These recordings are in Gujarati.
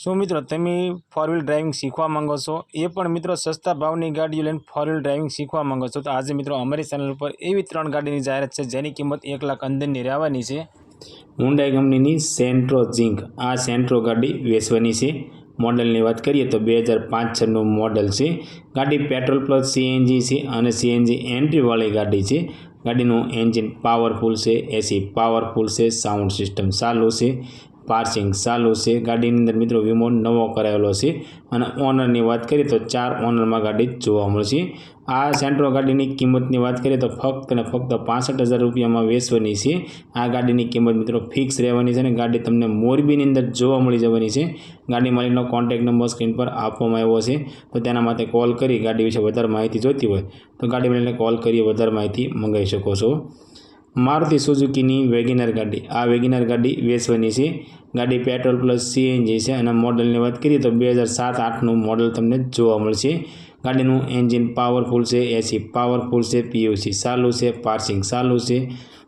શું મિત્રો તમે ફોર વ્હીલ ડ્રાઇવિંગ શીખવા માંગો છો, એ પણ મિત્રો સસ્તા ભાવની ગાડીઓ લઈને ફોર વ્હીલ ડ્રાઇવિંગ શીખવા માંગો છો, તો આજે મિત્રો અમારી ચેનલ પર એવી 3 ગાડીની જાહેરાત છે જેની કિંમત 1 લાખ અંદરની રહેવાની છે। હુન્ડાઈ કંપનીની સેન્ટ્રો ઝિંક આ સેન્ટ્રો ગાડી વેચવાની છે। મોડલની વાત કરીએ તો 2005-6નું મોડલ છે। ગાડી પેટ્રોલ પ્લસ સીએનજી છે અને સીએનજી એન્ટ્રીવાળી ગાડી છે। ગાડીનું એન્જિન પાવરફુલ છે, એસી પાવરફુલ છે, સાઉન્ડ સિસ્ટમ ચાલુ છે, પાર્સિંગ ચાલુ છે। ગાડીની અંદર મિત્રો વીમો નવો કરાવેલો છે અને ઓનરની વાત કરીએ તો 4 ઓનરમાં ગાડી જોવા મળશે। આ સેન્ટ્રો ગાડીની કિંમતની વાત કરીએ તો ફક્ત અને ફક્ત 65,000 રૂપિયામાં વેચવાની છે। આ ગાડીની કિંમત મિત્રો ફિક્સ રહેવાની છે અને ગાડી તમને મોરબીની અંદર જોવા મળી જવાની છે। ગાડી માલિકનો કોન્ટેક્ટ નંબર સ્ક્રીન પર આપવામાં આવ્યો છે, તો તેના માટે કોલ કરી ગાડી વિશે વધારે માહિતી જોઈતી હોય તો ગાડી માલિકને કોલ કરી વધારે માહિતી મંગાવી શકો છો। મારુતિ સુઝુકીની વેગેનર ગાડી આ વેગેનર ગાડી વેચવાની છે। ગાડી પેટ્રોલ પ્લસ સીએનજી છે અને મોડલની વાત કરીએ તો 2007-8નું મોડલ તમને જોવા મળશે। ગાડીનું એન્જિન પાવરફુલ છે, એસી પાવરફુલ છે, પીયુસી ચાલુ છે, પાર્સિંગ ચાલુ છે,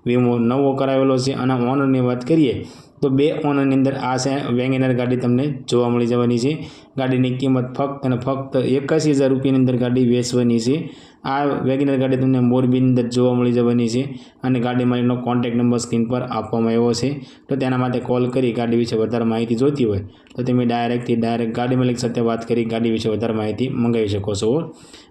વીમો નવો કરાવેલો છે અને ઓનરની વાત કરીએ તો 2 ઓનરની અંદર આ વેગેનર ગાડી તમને જોવા મળી જવાની છે। ગાડીની કિંમત ફક્ત અને ફક્ત 81,000 રૂપિયાની અંદર ગાડી વેચવાની છે। આ વેગેનર ગાડી તમને મોરબીની અંદર જોવા મળી જવાની છે અને ગાડી માલિકનો કોન્ટેક્ટ નંબર સ્ક્રીન પર આપવામાં આવ્યો છે, તો તેના માટે કોલ કરી ગાડી વિશે વધારે માહિતી જોઈતી હોય તો તમે ડાયરેક્ટ ગાડી માલિક સાથે વાત કરી ગાડી વિશે વધારે માહિતી મંગાવી શકો છો।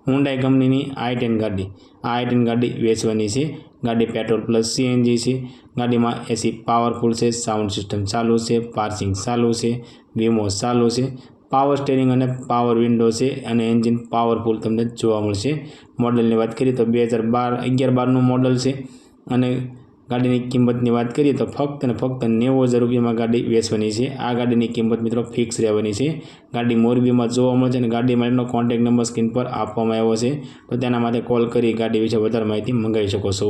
હુન્ડાઈ કંપનીની i10 ગાડી આ i10 ગાડી વેચવાની છે। ગાડી પેટ્રોલ પ્લસ સીએનજી છે। ગાડીમાં એસી પાવરફુલ છે, સાઉન્ડ સિસ્ટમ ચાલુ છે, પાર્સિંગ ચાલુ છે, વીમો ચાલુ છે, પાવર સ્ટેરિંગ અને પાવર વિન્ડો છે અને એન્જિન પાવરફુલ તમને જોવા મળશે। મોડલની વાત કરીએ તો 2011-12નું મોડલ છે અને ગાડીની કિંમતની વાત કરીએ તો ફક્ત અને ફક્ત 90,000 રૂપિયામાં ગાડી વેચવાની છે। આ ગાડીની કિંમત મિત્રો ફિક્સ રહેવાની છે। ગાડી મોરબીમાં જોવા મળશે અને ગાડી માલિકનો કોન્ટેક્ટ નંબર સ્ક્રીન પર આપવામાં આવ્યો છે, તો તેના માટે કોલ કરી ગાડી વિશે વધારે માહિતી મંગાવી શકો છો।